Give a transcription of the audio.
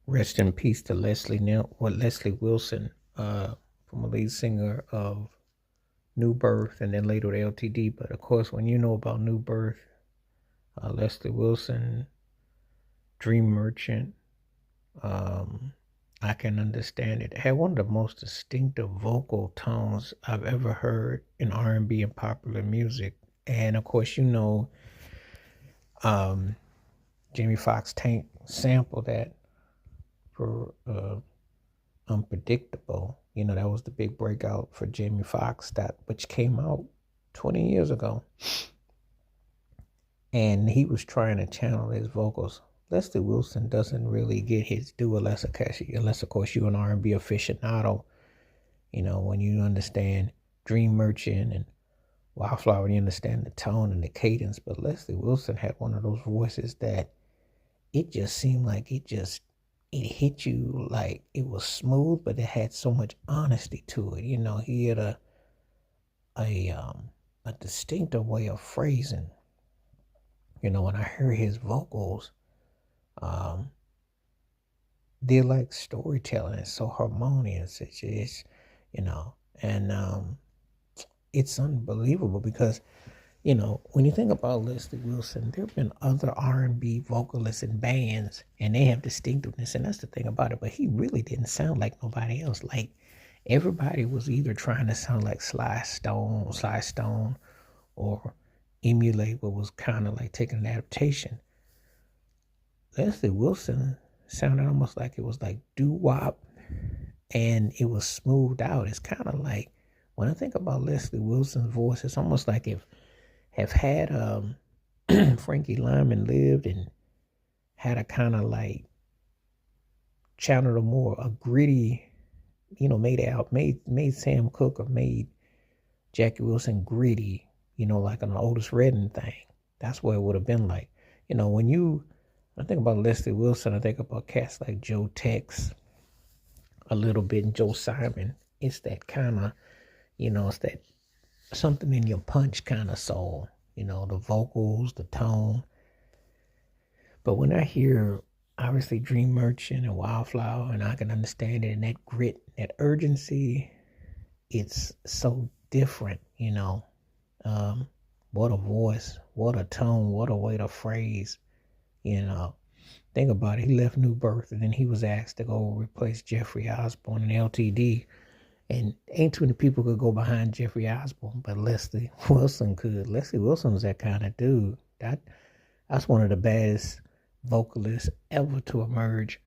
Rest in peace to Leslie Wilson, from a lead singer of New Birth and then later with LTD. But of course, when you know about New Birth, Leslie Wilson, Dream Merchant, um, I can understand it. It had one of the most distinctive vocal tones I've ever heard in R&B and popular music. And of course, um, Jamie Foxx Tank sampled that for Unpredictable. That was the big breakout for Jamie Foxx, that which came out 20 years ago. And he was trying to channel his vocals. Leslie Wilson doesn't really get his due unless of course you're an R&B aficionado. When you understand Dream Merchant and Wildflower, you understand the tone and the cadence. But Leslie Wilson had one of those voices that it just seemed like it hit you like it was smooth, but it had so much honesty to it. He had a distinctive way of phrasing. When I hear his vocals, um, they're like storytelling. It's so harmonious. It's just, and it's unbelievable because when you think about Leslie Wilson, there have been other R&B vocalists and bands, and they have distinctiveness, and that's the thing about it. But he really didn't sound like nobody else. Like everybody was either trying to sound like Sly Stone, or emulate what was kind of like taking an adaptation. Leslie Wilson sounded almost like it was like doo-wop, and it was smoothed out. It's kind of like when I think about Leslie Wilson's voice, it's almost like if have had Frankie Lyman lived and had a kind of like channeled a gritty, made Sam Cooke or made Jackie Wilson gritty, like an Otis Redding thing. That's what it would have been like. I think about Leslie Wilson, I think about cats like Joe Tex, a little bit, and Joe Simon. It's that kind of, it's that something in your punch kind of soul, the vocals, the tone. But when I hear obviously Dream Merchant and Wildflower, and I can understand it, and that grit, that urgency, it's so different. What a voice, what a tone, what a way to phrase. Think about it. He left New Birth, and then he was asked to go replace Jeffrey Osborne in LTD. And ain't too many people could go behind Jeffrey Osborne, but Leslie Wilson could. Leslie Wilson was that kind of dude. That's one of the baddest vocalists ever to emerge